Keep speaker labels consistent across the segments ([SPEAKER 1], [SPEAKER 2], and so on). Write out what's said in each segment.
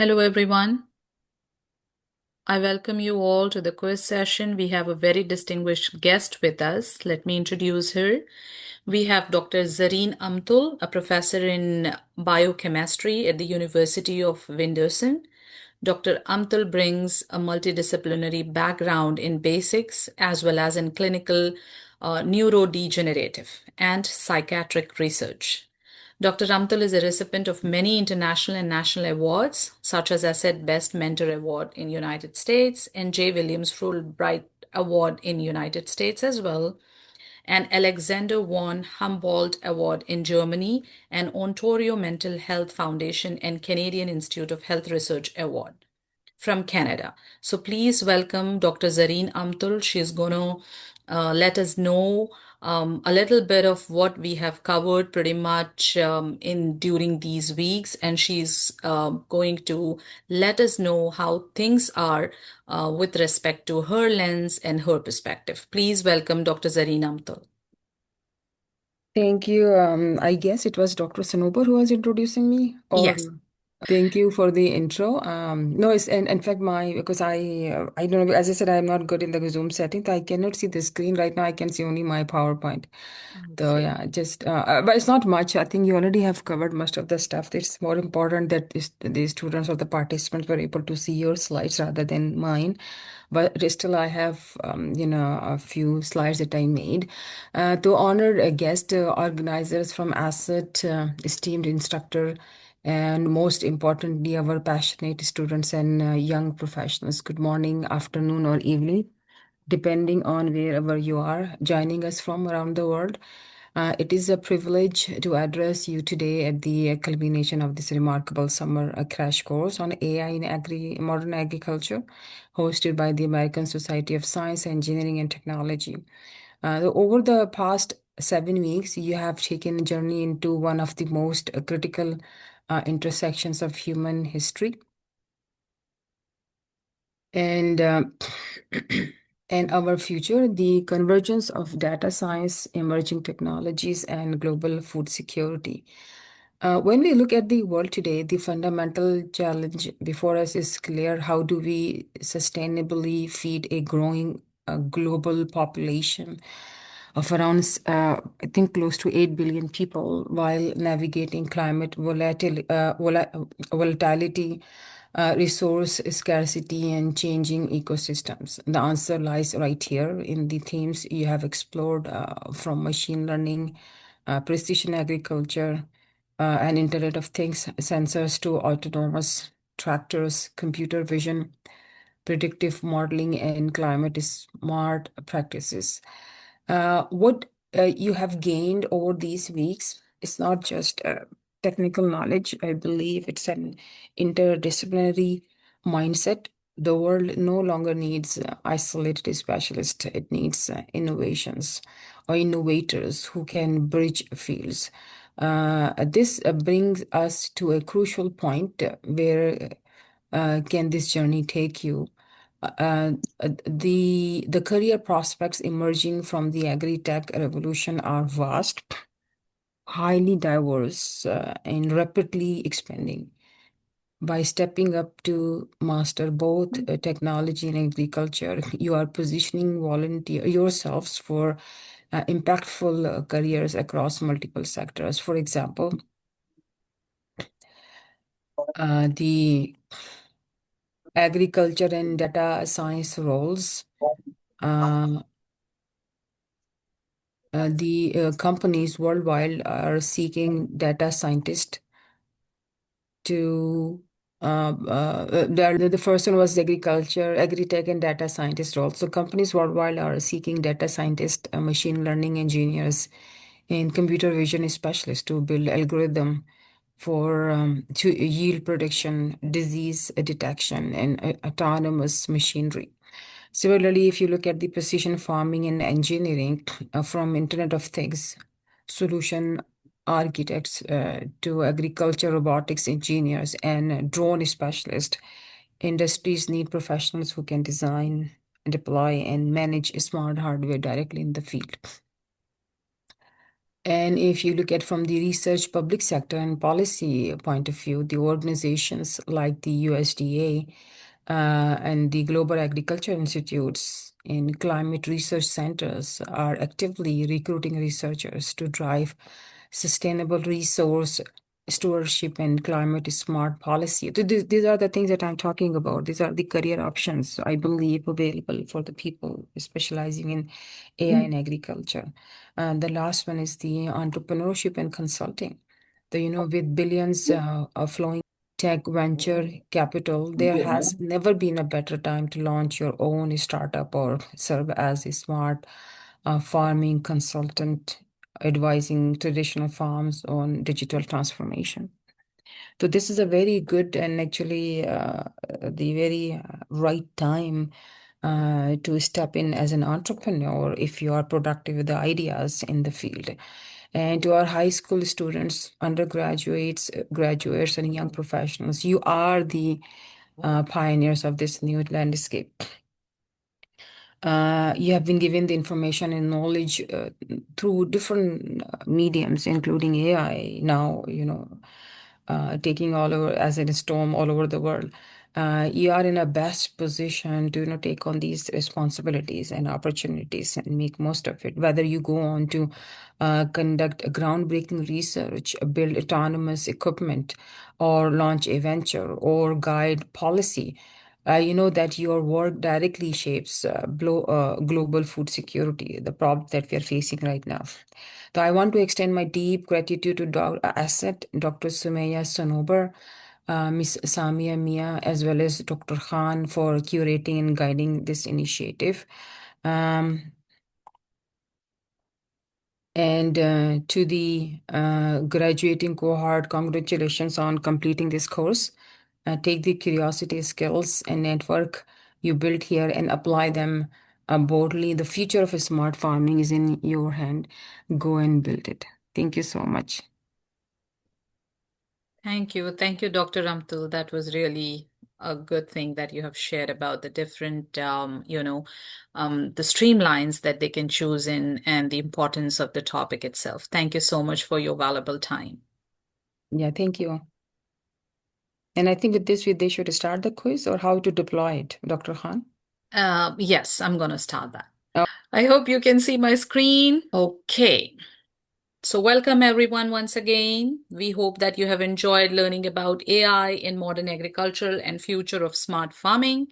[SPEAKER 1] Hello, everyone. I welcome you all to the quiz session. We have a very distinguished guest with us. Let me introduce her. We have Dr. Zareen Amtul, a professor in biochemistry at the University of Windsor. Dr. Amtul brings a multidisciplinary background in basics as well as in clinical neurodegenerative and psychiatric research. Dr. Amtul is a recipient of many international and national awards, such as I said, Best Mentor Award in United States and J. Williams Fulbright Award in United States as well, and Alexander von Humboldt Award in Germany, and Ontario Mental Health Foundation and Canadian Institute of Health Research Award from Canada. So please welcome Dr. Zareen Amtul. She's going to let us know a little bit of what we have covered pretty much in during these weeks, and she's going to let us know how things are with respect to her lens and her perspective. Please welcome Dr. Zareen Amtul.
[SPEAKER 2] Thank you. I guess it was Dr. Sanober who was introducing me, or
[SPEAKER 1] Yes.
[SPEAKER 2] thank you for the intro. No, it's in fact because I don't know, as I said, I'm not good in the Zoom settings. I cannot see the screen right now. I can see only my PowerPoint.
[SPEAKER 1] I
[SPEAKER 2] So
[SPEAKER 1] see.
[SPEAKER 2] yeah, just but it's not much. I think you already have covered most of the stuff. It's more important that the students or the participants were able to see your slides rather than mine. But still, I have a few slides that I made to honor a guest organizers from ASSET, esteemed instructor, and most importantly, our passionate students and young professionals. Good morning, afternoon, or evening, depending on wherever you are joining us from around the world. It is a privilege to address you today at the culmination of this remarkable summer crash course on AI in modern agriculture, hosted by the American Society of Science, Engineering, and Technology. Over the past 7 weeks, you have taken a journey into one of the most critical intersections of human history and and our future, the convergence of data science, emerging technologies, and global food security. When we look at the world today, the fundamental challenge before us is clear. How do we sustainably feed a growing global population of around, I think, close to 8 billion people while navigating climate volatility, resource scarcity, and changing ecosystems? The answer lies right here in the themes you have explored, from machine learning, precision agriculture, and Internet of Things sensors to autonomous tractors, computer vision, predictive modeling, and climate smart practices. What you have gained over these weeks is not just technical knowledge. I believe it's an interdisciplinary mindset. The world no longer needs isolated specialists, it needs innovations or innovators who can bridge fields. This brings us to a crucial point where can this journey take you? The career prospects emerging from the agri-tech revolution are vast, highly diverse, and rapidly expanding. By stepping up to master both technology and agriculture, you are positioning volunteer yourselves for impactful careers across multiple sectors. For example, the agriculture and data science roles. Uh, the companies worldwide are seeking data scientists to the first one was agriculture, agri-tech, and data scientist role. So companies worldwide are seeking data scientists, machine learning engineers, and computer vision specialists to build algorithm for to yield prediction, disease detection, and autonomous machinery. Similarly, if you look at the precision farming and engineering, from Internet of Things solution architects to agriculture robotics engineers and drone specialists, industries need professionals who can design, deploy, and manage smart hardware directly in the field. And if you look at from the research, public sector, and policy point of view, the organizations like the USDA and the Global Agriculture Institutes and climate research centers are actively recruiting researchers to drive sustainable resource stewardship and climate smart policy. These are the things that I'm talking about. These are the career options I believe available for the people specializing in AI and agriculture. And the last one is the entrepreneurship and consulting. With billions of flowing tech venture capital, there has never been a better time to launch your own startup or serve as a smart farming consultant advising traditional farms on digital transformation. So this is a very good and actually the very right time to step in as an entrepreneur if you are productive with the ideas in the field. And to our high school students, undergraduates, graduates, and young professionals, you are the pioneers of this new landscape. You have been given the information and knowledge through different mediums, including AI now, taking all over as in a storm all over the world. You are in a best position to, take on these responsibilities and opportunities and make most of it. Whether you go on to conduct a groundbreaking research, build autonomous equipment, or launch a venture, or guide policy, you know that your work directly shapes global food security, the problem that we are facing right now. So I want to extend my deep gratitude to Asset, Dr. Sumaya Sanober, Ms. Samia Mia, as well as Dr. Khan for curating and guiding this initiative. Um, and to the graduating cohort, congratulations on completing this course. Take the curiosity, skills, and network you built here and apply them boldly. The future of smart farming is in your hand. Go and build it. Thank you so much.
[SPEAKER 1] Thank you. Thank you, Dr. Amtul. That was really a good thing that you have shared about the different, the streamlines that they can choose in and the importance of the topic itself. Thank you so much for your valuable time.
[SPEAKER 2] Yeah, thank you. And I think with this, they should start the quiz or how to deploy it, Dr. Khan.
[SPEAKER 1] Yes, I'm going to start that.
[SPEAKER 2] Oh,
[SPEAKER 1] I hope you can see my screen. Okay. So welcome everyone once again. We hope that you have enjoyed learning about AI in modern agriculture and future of smart farming.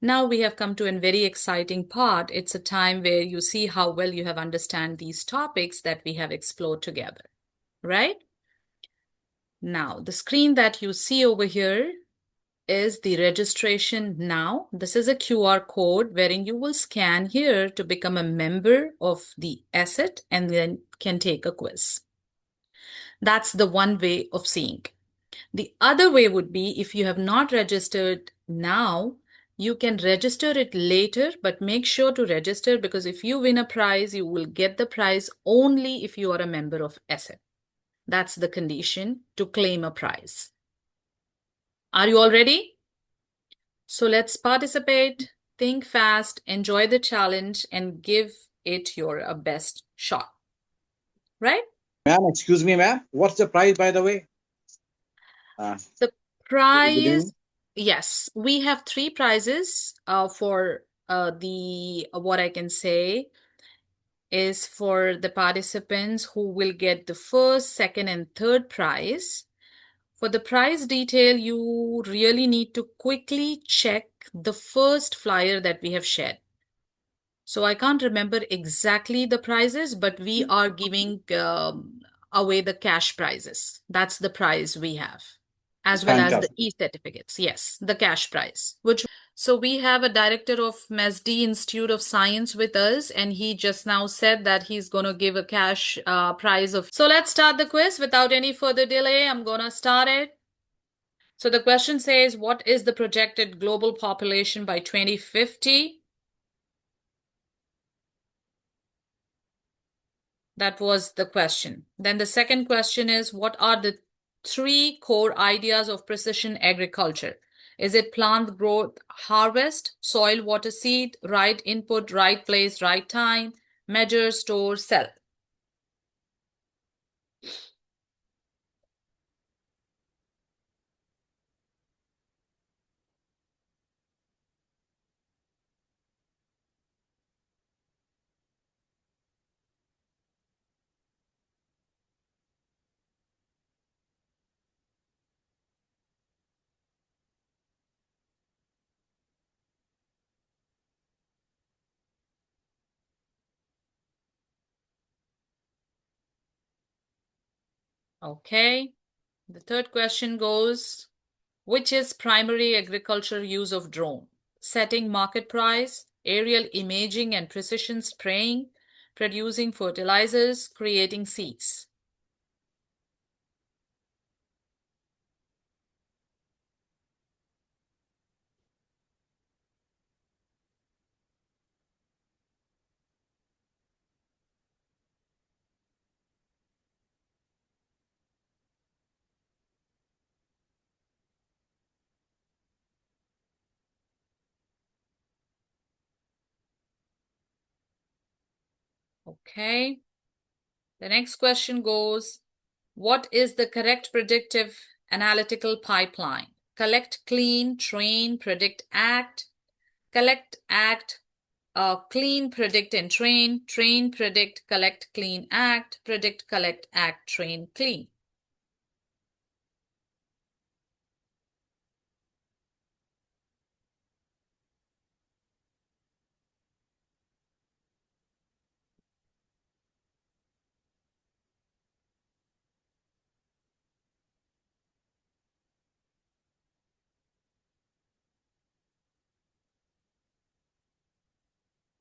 [SPEAKER 1] Now we have come to a very exciting part. It's a time where you see how well you have understand these topics that we have explored together, right? Now, the screen that you see over here is the registration now. This is a QR code wherein you will scan here to become a member of the asset and then can take a quiz. That's the one way of seeing. The other way would be if you have not registered now, you can register it later, but make sure to register because if you win a prize, you will get the prize only if you are a member of asset. That's the condition to claim a prize. Are you all ready? So let's participate, think fast, enjoy the challenge, and give it your best shot. Right?
[SPEAKER 3] Ma'am, excuse me, ma'am. What's the price, by the way?
[SPEAKER 1] The
[SPEAKER 3] Good
[SPEAKER 1] prize,
[SPEAKER 3] evening.
[SPEAKER 1] yes, we have three prizes for what I can say is for the participants who will get the first, second, and third prize. For the prize detail, you really need to quickly check the first flyer that we have shared. So I can't remember exactly the prizes, but we are giving away the cash prizes. That's the prize we have, as well as the
[SPEAKER 3] Fantastic.
[SPEAKER 1] e-certificates. Yes, the cash prize. Which so we have a director of MESD Institute of Science with us, and he just now said that he's going to give a cash prize of. So let's start the quiz without any further delay. I'm going to start it. So the question says, what is the projected global population by 2050? That was the question. Then the second question is, what are the three core ideas of precision agriculture? Is it plant growth, harvest, soil, water, seed, right input, right place, right time, measure, store, sell? Okay. The third question goes, which is primary agriculture use of drone? Setting market price, aerial imaging and precision spraying, producing fertilizers, creating seeds. Okay. The next question goes, what is the correct predictive analytical pipeline? Collect, clean, train, predict, act. Collect, act, clean, predict, and train. Train, predict, collect, clean, act. Predict, collect, act, train, clean.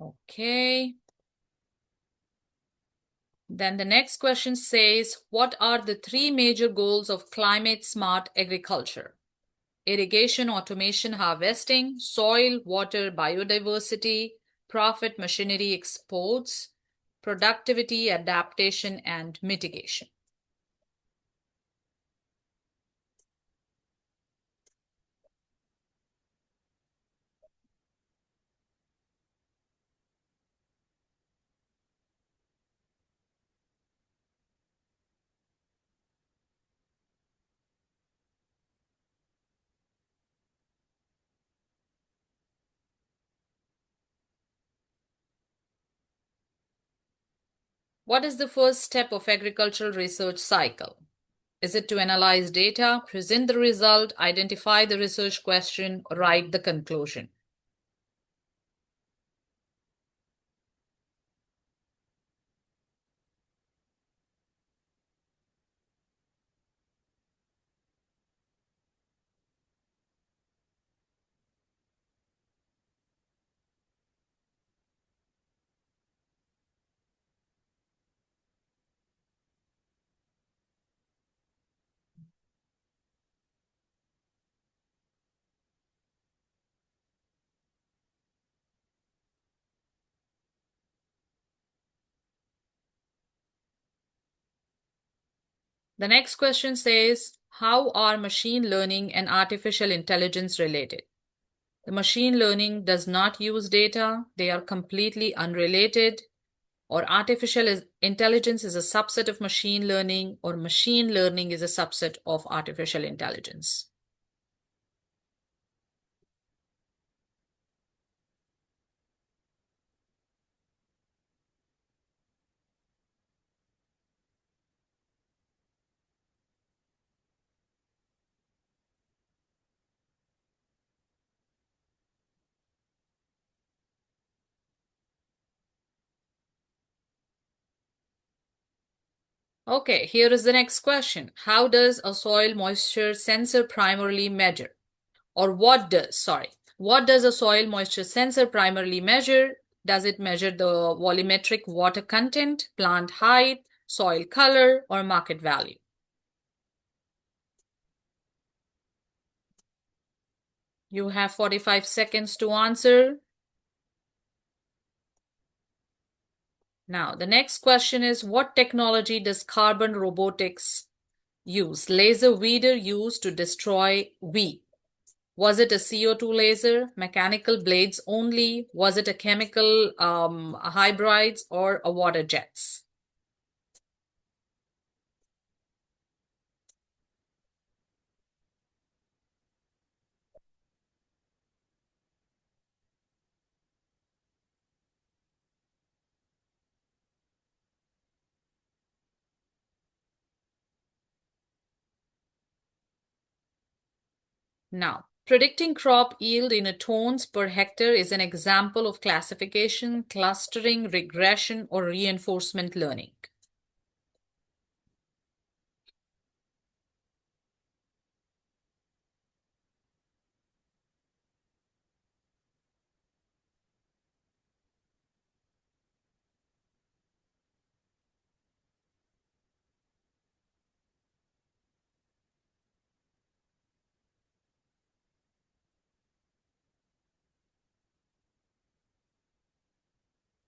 [SPEAKER 1] Okay. Then the next question says, what are the three major goals of climate smart agriculture? Irrigation, automation, harvesting, soil, water, biodiversity, profit, machinery, exports, productivity, adaptation, and mitigation. What is the first step of agricultural research cycle? Is it to analyze data, present the result, identify the research question, or write the conclusion? The next question says, how are machine learning and artificial intelligence related? The machine learning does not use data. They are completely unrelated. Or intelligence is a subset of machine learning, or machine learning is a subset of artificial intelligence. Okay, here is the next question. How does a soil moisture sensor primarily measure? Or what does a soil moisture sensor primarily measure? Does it measure the volumetric water content, plant height, soil color, or market value? You have 45 seconds to answer. Now, the next question is, what technology does carbon robotics use? Laser weeder used to destroy weed. Was it a CO2 laser, mechanical blades only? Was it a chemical hybrids or a water jets? Now, predicting crop yield in a tons per hectare is an example of classification, clustering, regression, or reinforcement learning.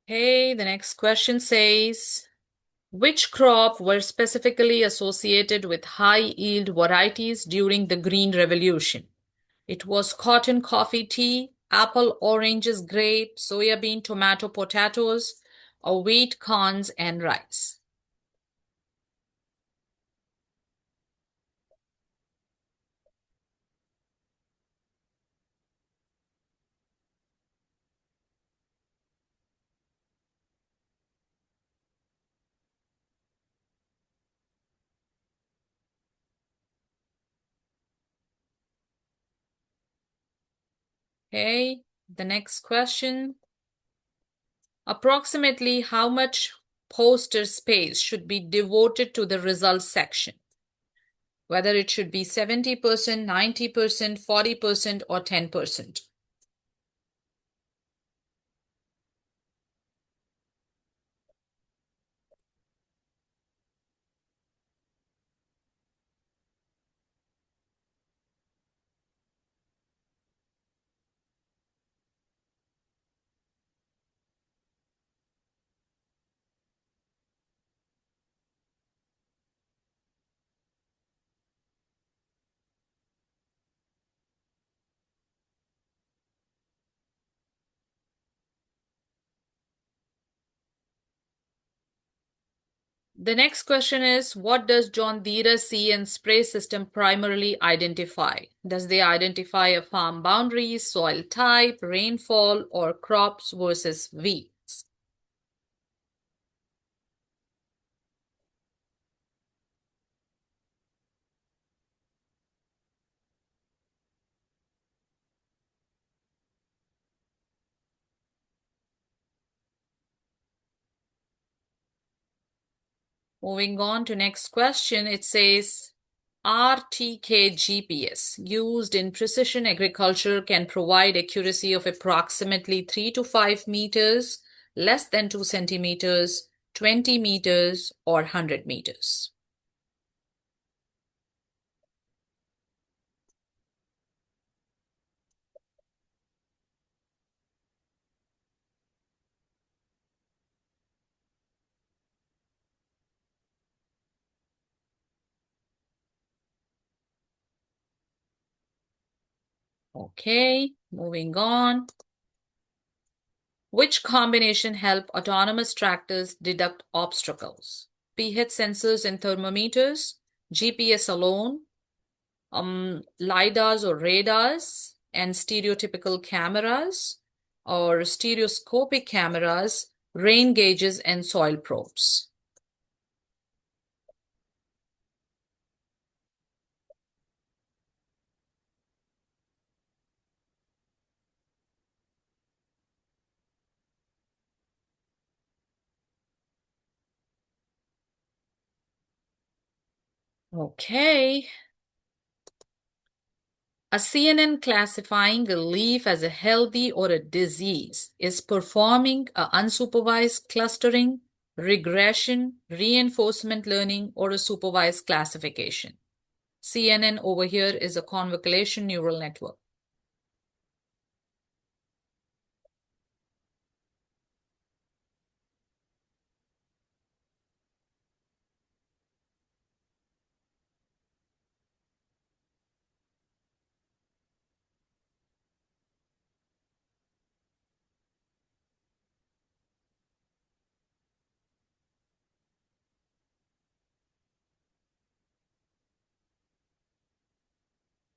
[SPEAKER 1] Okay, the next question says, which crop were specifically associated with high yield varieties during the Green Revolution? It was cotton, coffee, tea, apple, oranges, grape, soybean, tomato, potatoes, or wheat, corns, and rice. Okay, the next question. Approximately how much poster space should be devoted to the results section? Whether it should be 70%, 90%, 40%, or 10%. The next question is, what does John Deere see and spray system primarily identify? Does they identify a farm boundaries, soil type, rainfall, or crops versus weeds? Moving on to next question, it says, RTK GPS used in precision agriculture can provide accuracy of approximately 3 to 5 meters, less than 2 centimeters, 20 meters, or 100 meters. Okay, moving on. Which combination help autonomous tractors deduct obstacles? pH sensors and thermometers, GPS alone, LiDARs or radars, and stereotypical cameras, or stereoscopic cameras, rain gauges, and soil probes. Okay. A CNN classifying a leaf as a healthy or a disease is performing a unsupervised clustering, regression, reinforcement learning, or a supervised classification. CNN over here is a convolution neural network.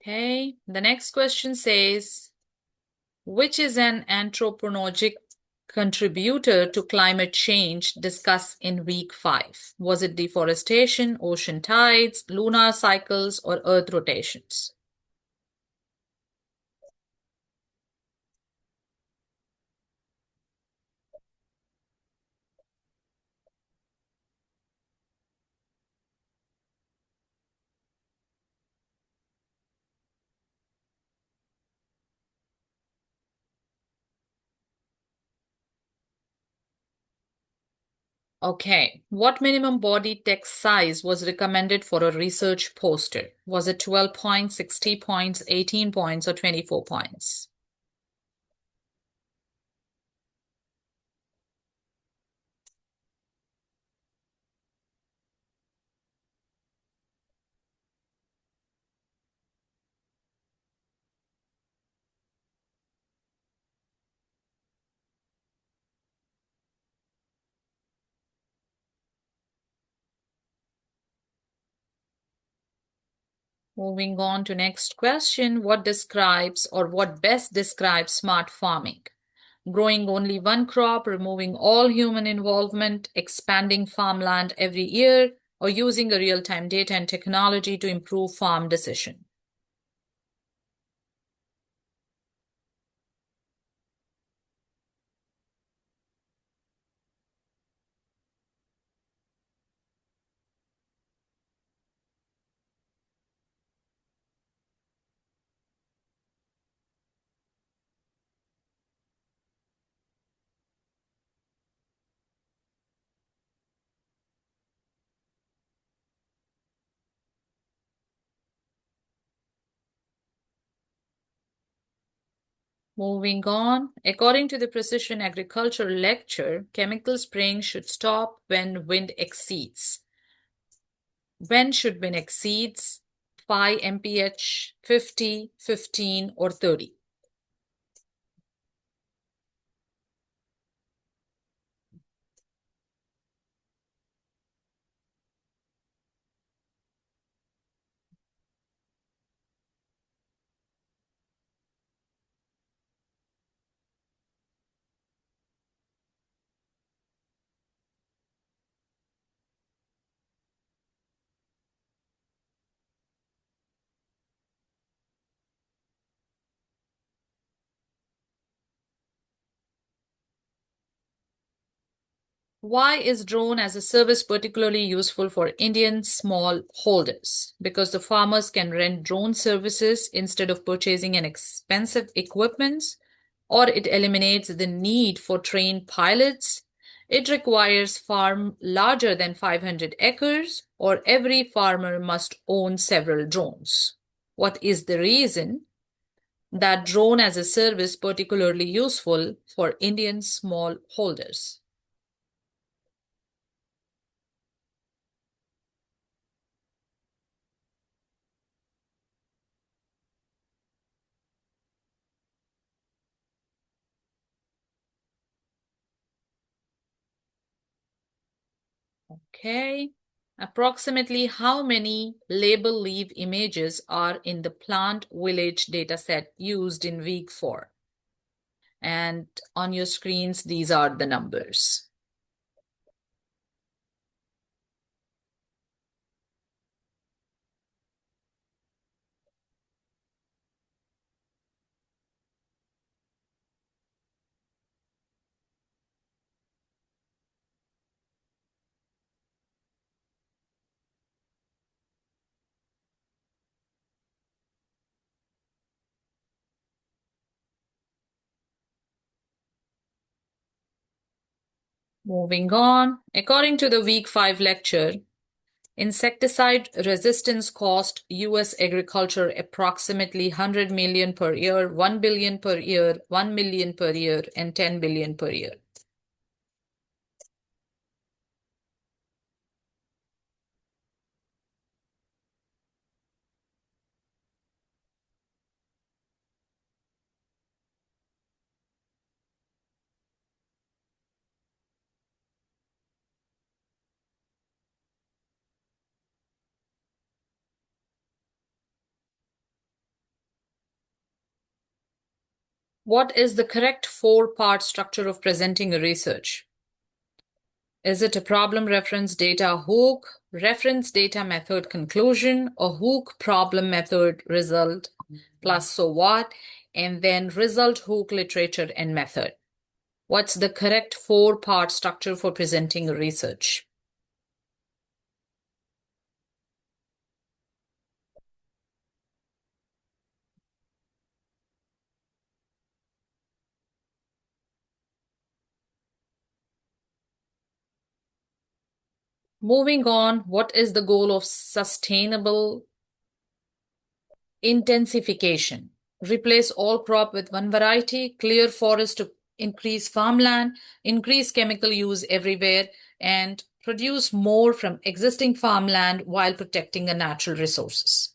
[SPEAKER 1] Okay, the next question says, which is an anthropogenic contributor to climate change discussed in week 5? Was it deforestation, ocean tides, lunar cycles, or earth rotations? Okay, what minimum body text size was recommended for a research poster? Was it 12 points, 60 points, 18 points, or 24 points? Moving on to next question. What describes or what best describes smart farming? Growing only one crop, removing all human involvement, expanding farmland every year, or using a real-time data and technology to improve farm decision. Moving on, according to the precision agriculture lecture, chemical spraying should stop when wind exceeds. When should wind exceeds 5 mph, 50, 15, or 30? Why is drone as a service particularly useful for Indian small holders? Because the farmers can rent drone services instead of purchasing an expensive equipment, or it eliminates the need for trained pilots. It requires farm larger than 500 acres, or every farmer must own several drones. What is the reason that drone as a service particularly useful for Indian small holders? Okay. Approximately how many label leaf images are in the plant village dataset used in week 4? And on your screens, these are the numbers. Moving on, according to the week 5 lecture, insecticide resistance cost US agriculture approximately 100 million per year, 1 billion per year, 1 million per year, and 10 billion per year. What is the correct 4-part structure of presenting a research? Is it a problem reference data hook, reference data method conclusion, or hook problem method result plus so what, and then result hook literature and method? What's the correct 4-part structure for presenting a research? Moving on, what is the goal of sustainable intensification? Replace all crop with one variety, clear forest to increase farmland, increase chemical use everywhere, and produce more from existing farmland while protecting the natural resources.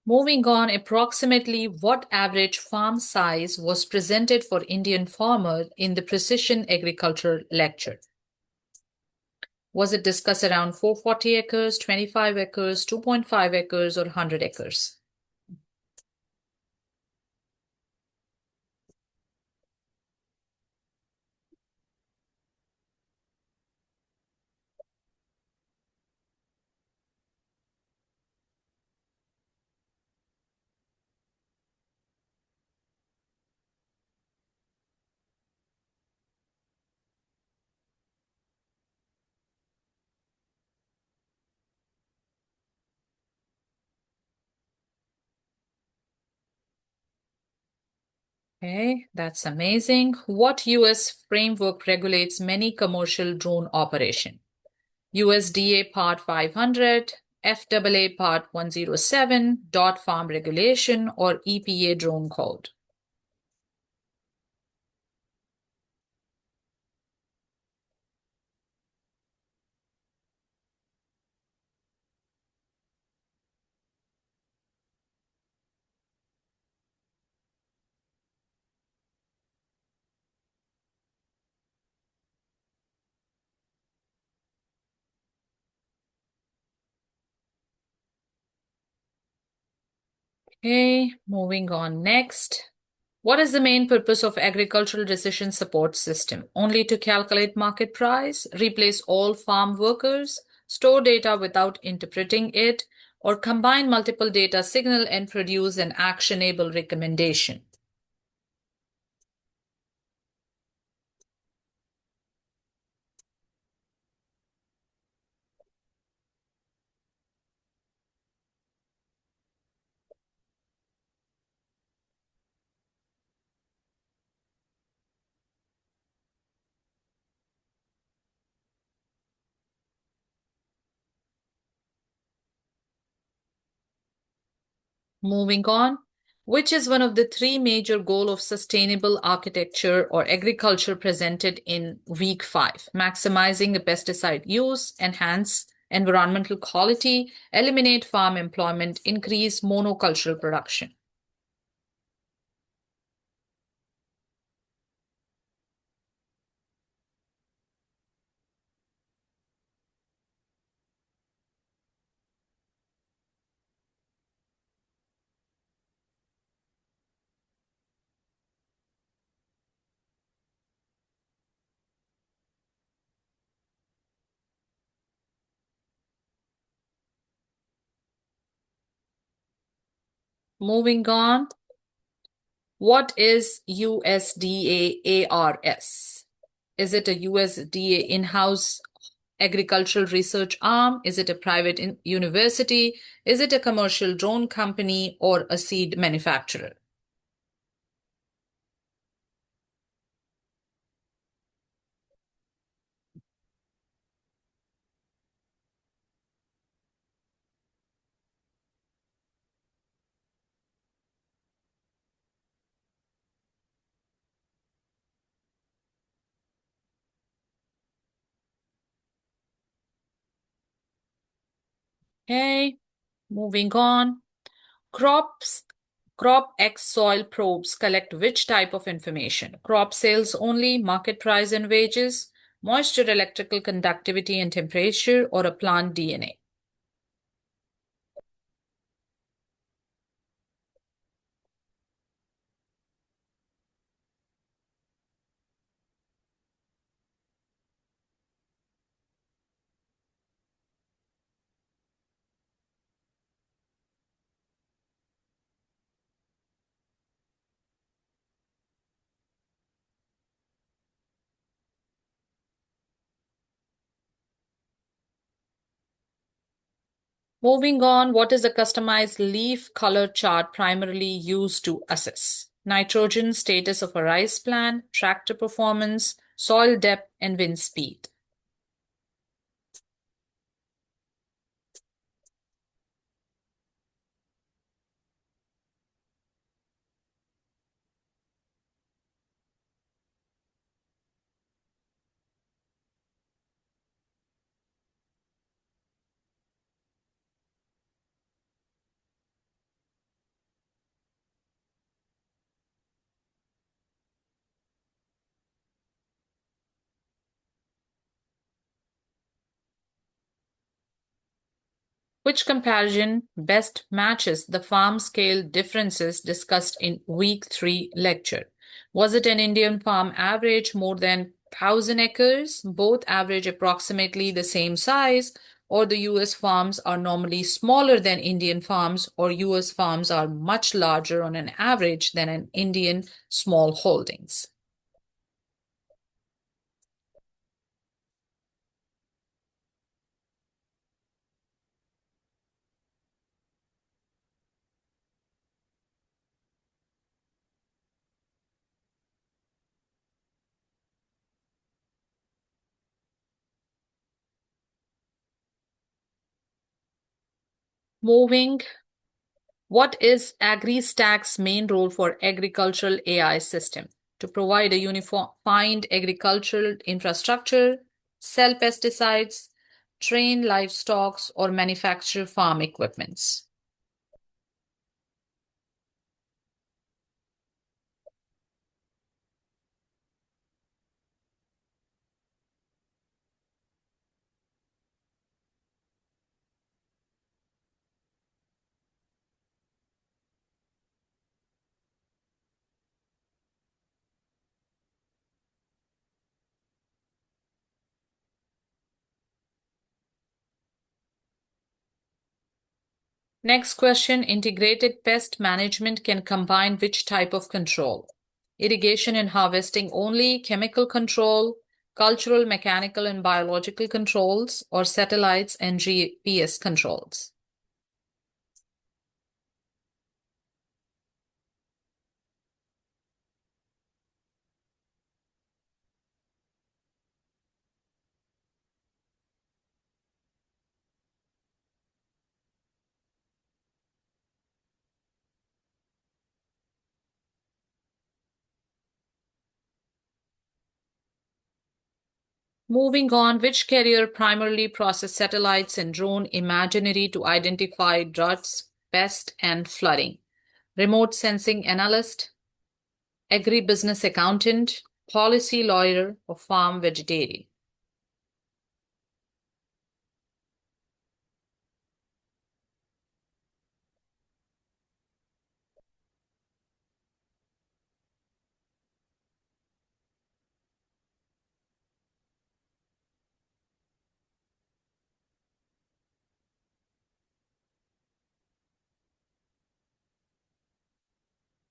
[SPEAKER 1] Moving on, approximately what average farm size was presented for Indian farmer in the precision agriculture lecture? Was it discussed around 440 acres, 25 acres, 2.5 acres, or 100 acres? Okay, that's amazing. What US framework regulates many commercial drone operation? USDA Part 500, FAA Part 107, Dot Farm Regulation, or EPA Drone Code? Okay, moving on next. What is the main purpose of agricultural decision support system? Only to calculate market price, replace all farm workers, store data without interpreting it, or combine multiple data signal and produce an actionable recommendation? Moving on, which is one of the three major goals of sustainable architecture or agriculture presented in week 5? Maximizing the pesticide use, enhance environmental quality, eliminate farm employment, increase monocultural production. Moving on, what is USDA ARS? Is it a USDA in-house agricultural research arm? Is it a private university? Is it a commercial drone company or a seed manufacturer? Okay, moving on. Crops, crop X soil probes collect which type of information? Crop sales only, market price and wages, moisture, electrical conductivity and temperature, or a plant DNA? Moving on, what is the customized leaf color chart primarily used to assess? Nitrogen status of a rice plant, tractor performance, soil depth, and wind speed. Which comparison best matches the farm scale differences discussed in week 3 lecture? Was it an Indian farm average more than 1,000 acres, both average approximately the same size, or the US farms are normally smaller than Indian farms, or US farms are much larger on an average than an Indian small holdings? Moving, what is AgriStack's main role for agricultural AI system? To provide a unified agricultural infrastructure, sell pesticides, train livestock, or manufacture farm equipments. Next question, integrated pest management can combine which type of control? Irrigation and harvesting only, chemical control, cultural, mechanical, and biological controls, or satellites and GPS controls? Moving on, which carrier primarily process satellites and drone imagery to identify droughts, pest, and flooding? Remote sensing analyst, agribusiness accountant, policy lawyer, or farm vegetarian?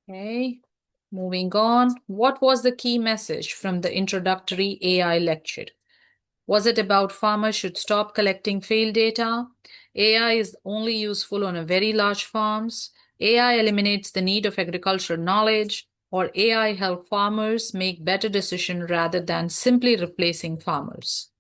[SPEAKER 1] Okay, moving on. What was the key message from the introductory AI lecture? Was it about farmers should stop collecting failed data? AI is only useful on a very large farms. AI eliminates the need of agricultural knowledge, or AI help farmers make better decisions rather than simply replacing farmers.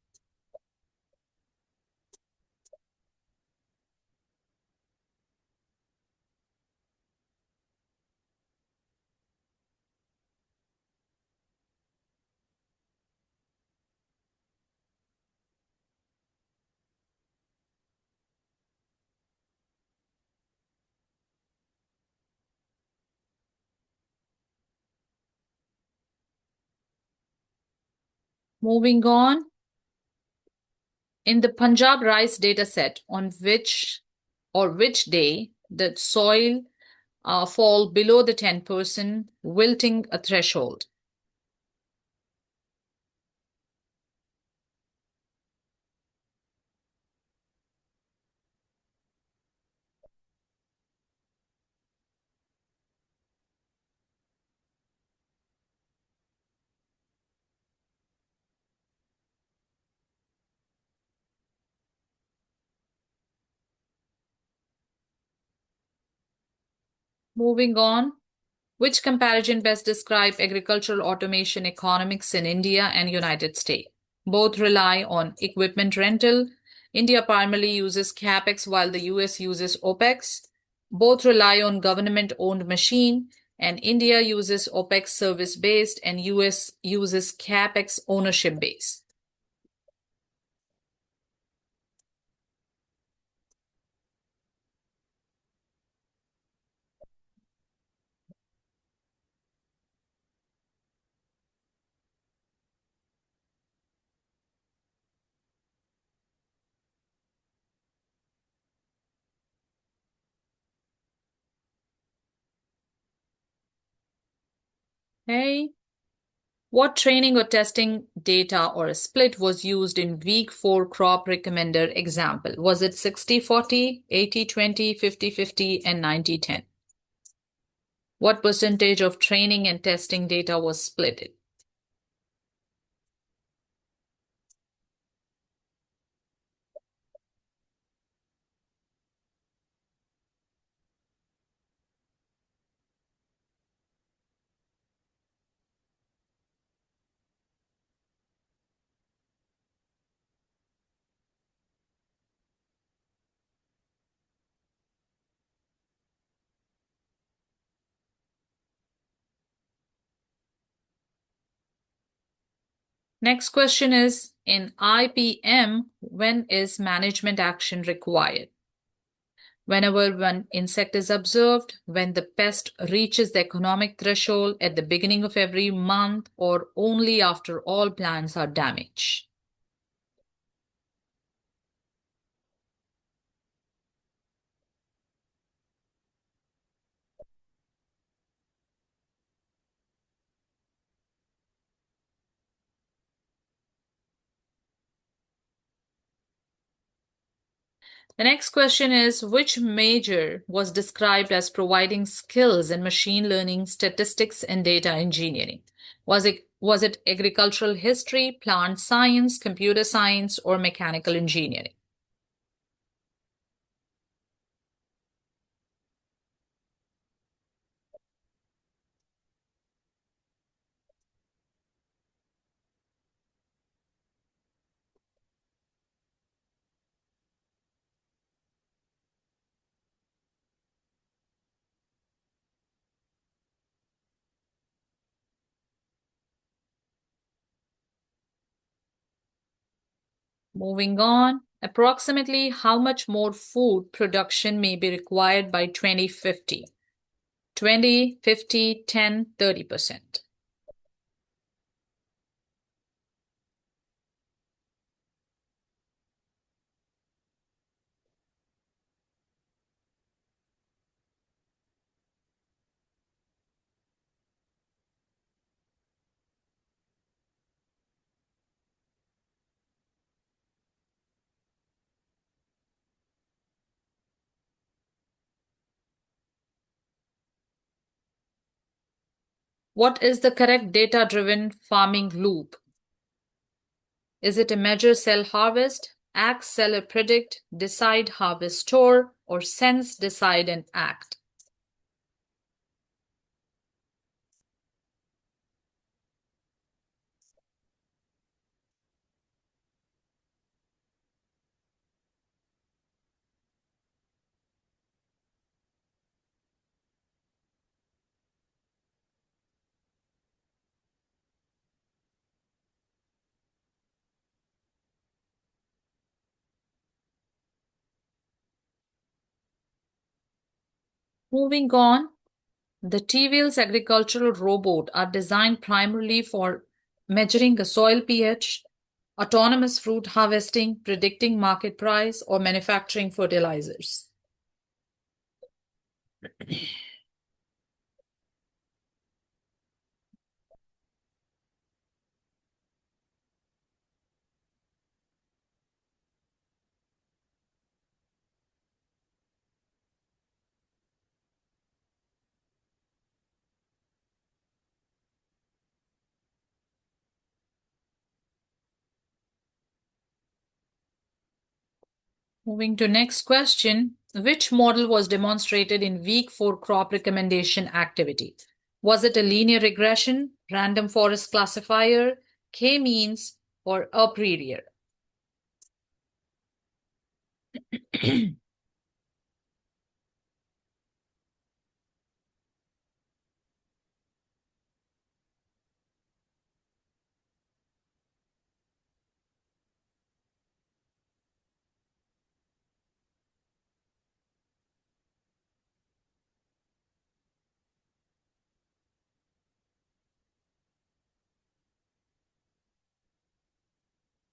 [SPEAKER 1] Moving on, in the Punjab rice data set, on which day the soil fall below the 10% wilting a threshold? Moving on, which comparison best describe agricultural automation economics in India and United States? Both rely on equipment rental. India primarily uses capex while the US uses opex. Both rely on government owned machine, and India uses opex service based and US uses capex ownership based. Okay. What training or testing data or a split was used in week 4 crop recommender example? Was it 60-40, 80-20, 50-50, and 90-10? What percentage of training and testing data was split? Next question is, in IPM, when is management action required? Whenever one insect is observed, when the pest reaches the economic threshold at the beginning of every month, or only after all plants are damaged. The next question is, which major was described as providing skills in machine learning, statistics, and data engineering? Was it agricultural history, plant science, computer science, or mechanical engineering? Moving on, approximately how much more food production may be required by 2050? 20, 50, 10, 30%. What is the correct data-driven farming loop? Is it a measure, sell, harvest, act, sell, or predict, decide, harvest, store, or sense, decide, and act? Moving on, the T-Wheels agricultural robot are designed primarily for measuring the soil pH, autonomous fruit harvesting, predicting market price, or manufacturing fertilizers. Moving to next question. Which model was demonstrated in week 4 crop recommendation activity? Was it a linear regression, random forest classifier, k-means, or a pre-rear?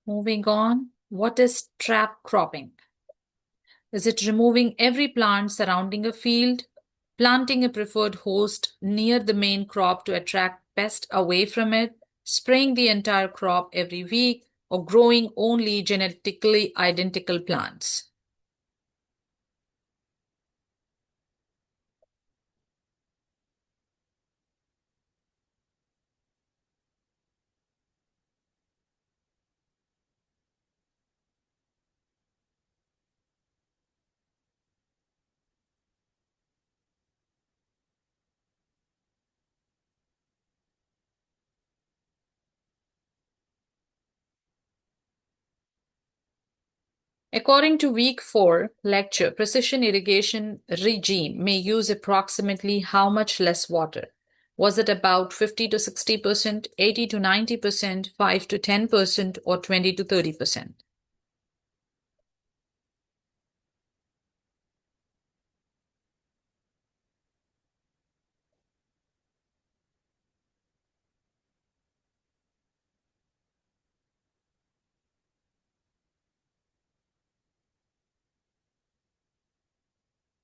[SPEAKER 1] Moving on, what is trap cropping? Is it removing every plant surrounding a field, planting a preferred host near the main crop to attract pest away from it, spraying the entire crop every week, or growing only genetically identical plants? According to week 4 lecture, precision irrigation regime may use approximately how much less water? Was it about 50 to 60%, 80 to 90%, 5 to 10%, or 20 to 30%?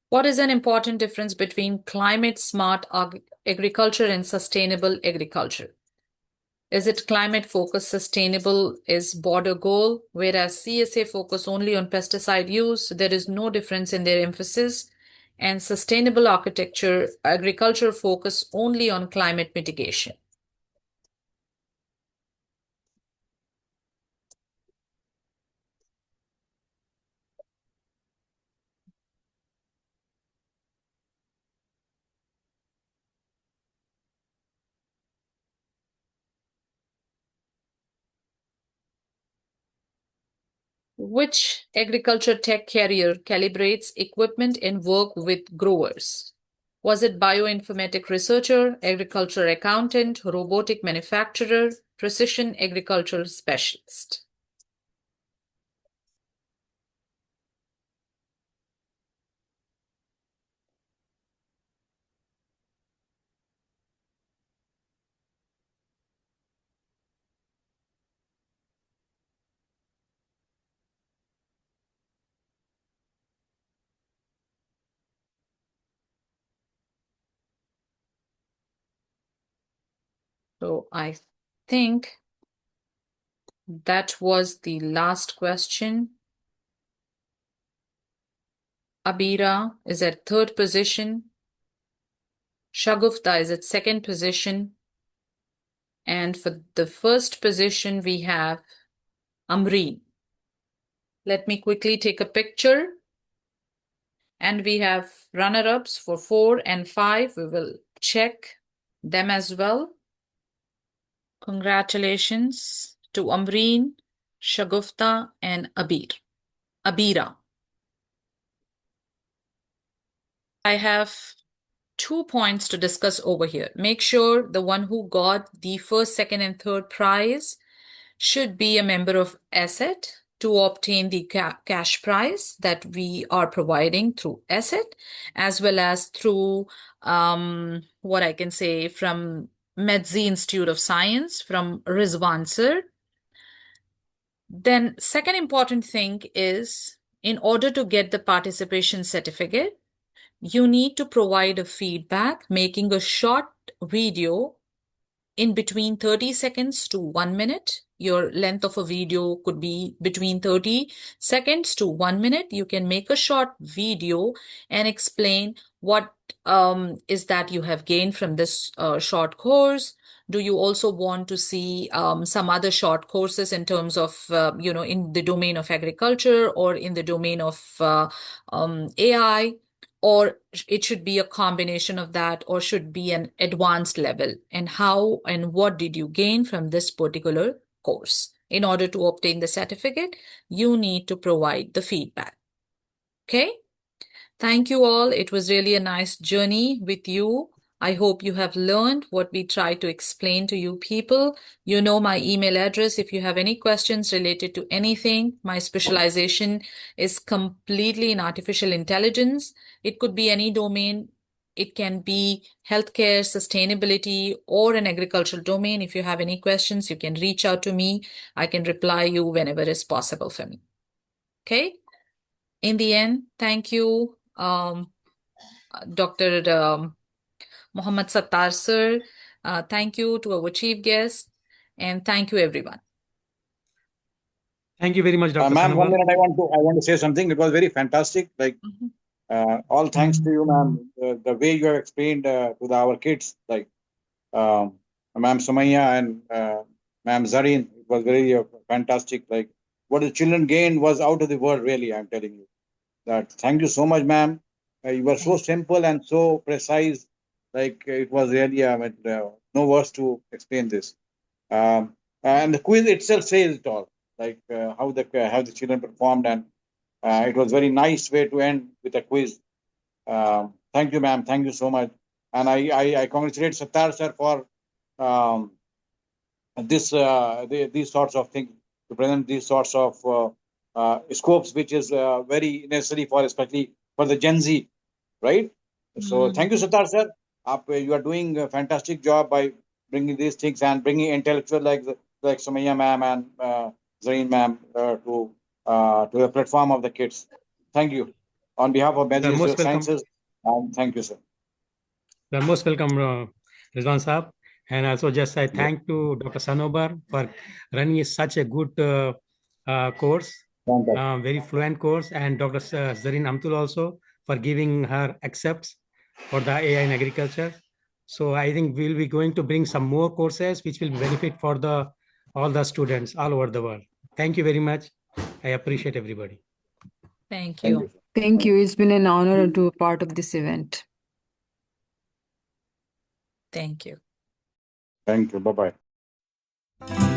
[SPEAKER 1] What is an important difference between climate smart agriculture and sustainable agriculture? Is it climate focused sustainable is border goal, whereas CSA focus only on pesticide use? There is no difference in their emphasis. And sustainable architecture, agriculture focus only on climate mitigation. Which agriculture tech carrier calibrates equipment and work with growers? Was it bioinformatic researcher, agriculture accountant, robotic manufacturer, precision agriculture specialist? So I think that was the last question. Abira is at third position. Shagufta is at second position. And for the first position, we have Amreen. Let me quickly take a picture. And we have runner-ups for 4 and 5. We will check them as well. Congratulations to Amreen, Shagufta, and Abira. I have 2 points to discuss over here. Make sure the one who got the first, second, and third prize should be a member of Asset to obtain the cash prize that we are providing through Asset, as well as through what I can say from Medzi Institute of Science from Rizwan sir. Then second important thing is in order to get the participation certificate, you need to provide a feedback, making a short video in between 30 seconds to 1 minute. Your length of a video could be between 30 seconds to 1 minute. You can make a short video and explain what is that you have gained from this short course. Do you also want to see some other short courses in terms of, in the domain of agriculture or in the domain of AI? Or it should be a combination of that, or should be an advanced level? And how and what did you gain from this particular course? In order to obtain the certificate, you need to provide the feedback. Okay? Thank you all. It was really a nice journey with you. I hope you have learned what we try to explain to you people. You know my email address. If you have any questions related to anything, my specialization is completely in artificial intelligence. It could be any domain. It can be healthcare, sustainability, or an agricultural domain. If you have any questions, you can reach out to me. I can reply you whenever is possible for me. Okay? In the end, thank you, Dr. Muhammad Sattar sir, Thank you to our chief guest, and thank you, everyone.
[SPEAKER 4] Thank you very much, Dr.
[SPEAKER 3] Ma'am, 1
[SPEAKER 4] Sanober.
[SPEAKER 3] minute. I want to say something. It was very fantastic. Like all thanks to you, ma'am. The way you have explained to our kids, like Ma'am Sumaya and Ma'am Zareen, it was very fantastic. Like what the children gained was out of the world. Really, I'm telling you that. Thank you so much, ma'am. You were so simple and so precise. Like it was really no words to explain this. And the quiz itself says it all, like how the children performed, and it was very nice way to end with a quiz. Thank you, ma'am. Thank you so much, and I congratulate Sattar sir for these sorts of things, to present these sorts of scopes, which is very necessary for, especially for the Gen Z, right? So thank you, Sattar sir. You are doing a fantastic job by bringing these things and bringing intellectual like Sumaya ma'am and Zareen ma'am to the platform of the kids. Thank you on behalf of
[SPEAKER 4] You are
[SPEAKER 3] Magic
[SPEAKER 4] most welcome.
[SPEAKER 3] Sciences. Thank you, sir.
[SPEAKER 4] You are most welcome, Rizwan Saab. And also just I thank to Dr. Sanober for running such a good course, very fluent course, and Dr. Zareen Amtul also for giving her accepts for the AI in agriculture. So I think we'll be going to bring some more courses which will benefit for all the students all over the world. Thank you very much. I appreciate everybody.
[SPEAKER 1] Thank you.
[SPEAKER 2] Thank you. It's been an honor to be part of this event.
[SPEAKER 1] Thank you.
[SPEAKER 3] Thank you. Bye bye.